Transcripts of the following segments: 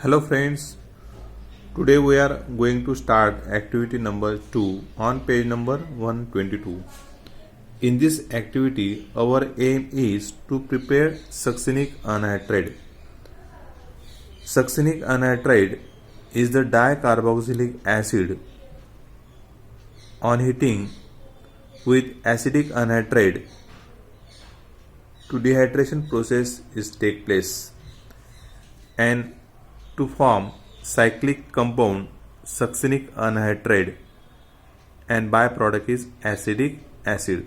Hello friends, today we are going to start activity number 2 on page number 122. In this activity, our aim is to prepare succinic anhydride. Succinic anhydride is the dicarboxylic acid. On heating with acidic anhydride, to dehydration process is take place and to form cyclic compound succinic anhydride and byproduct is acetic acid.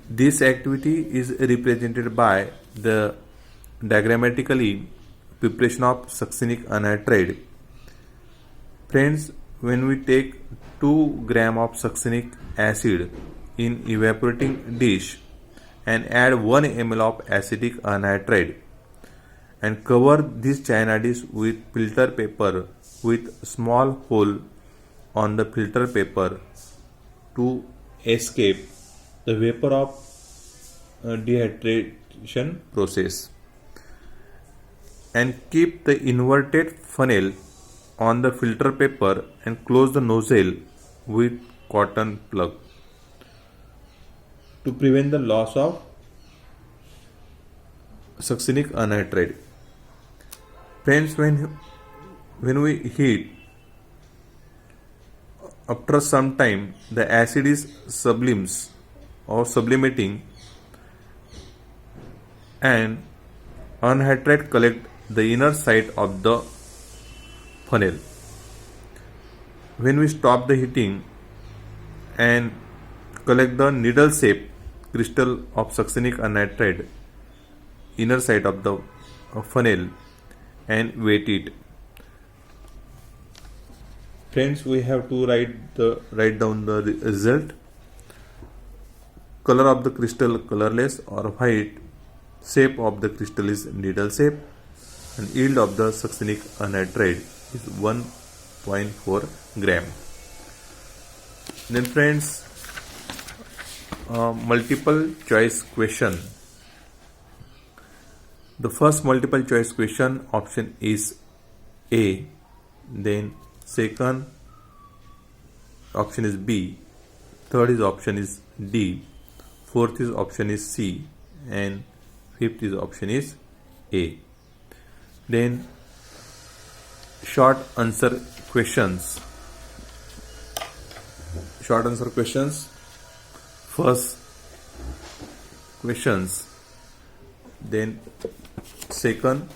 This activity is represented by the diagrammatically preparation of succinic anhydride. Friends, when we take 2 gram of succinic acid in evaporating dish and add 1 ml of acetic anhydride and cover this china dish with filter paper with small hole on the filter paper to escape the vapor of dehydration process, and keep the inverted funnel on the filter paper and close the nozzle with cotton plug to prevent the loss of succinic anhydride. Friends, when we heat, after some time the acid is sublimes or sublimating and anhydride collect the inner side of the funnel. When we stop the heating and collect the needle shape crystal of succinic anhydride inner side of the funnel and weight it. Friends, we have to write down the result. Color of the crystal colorless or white. Shape of the crystal is needle shape, and yield of the succinic anhydride is 1.4 gram. Then friends, multiple choice question. The first multiple choice question option is A, then second option is B, third is option is D, fourth is option is C, and fifth is option is A. Then short answer questions. Short answer questions. First questions, then second,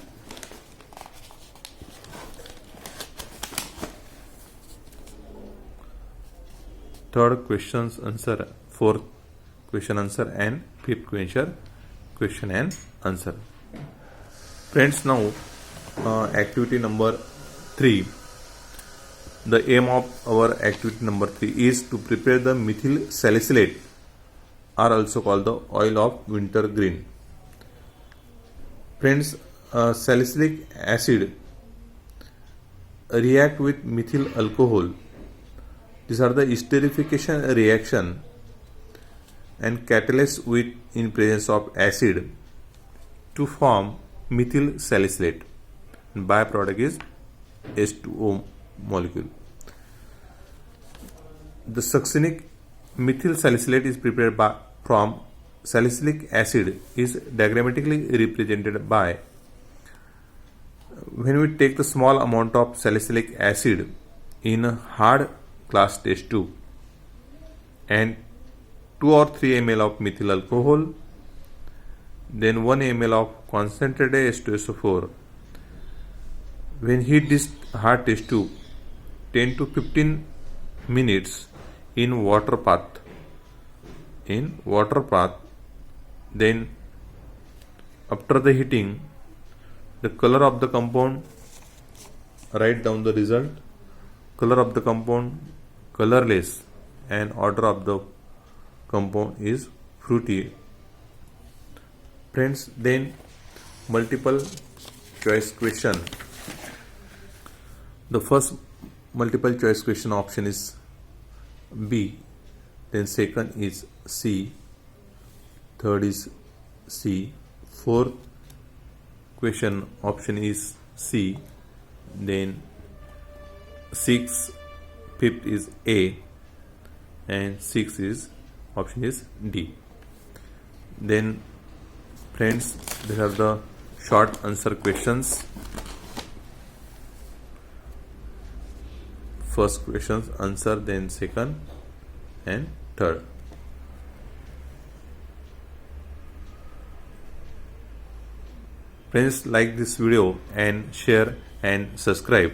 third questions answer, fourth question answer, and fifth question and answer. Friends, now activity number 3. The aim of our activity number 3 is to prepare the methyl salicylate, are also called the oil of wintergreen. Friends, salicylic acid react with methyl alcohol. These are the esterification reaction and catalyze with in presence of acid to form methyl salicylate, and byproduct is H2O molecule. The succinic methyl salicylate is prepared from salicylic acid is diagrammatically represented by, when we take the small amount of salicylic acid in a hard class test tube and 2 or 3 ml of methyl alcohol, then 1 ml of concentrated H2SO4. When heat this hard test tube 10 to 15 minutes in water bath, then after the heating, the color of the compound, write down the result. Color of the compound colorless and odor of the compound is fruity. Friends, then multiple choice question. The first multiple choice question option is B, then second is C, third is C, fourth question option is C. Then 6 fifth is A, and 6 is option is D. Then friends, these are the short answer questions. First questions answer, then second and third. Friends, like this video and share and subscribe.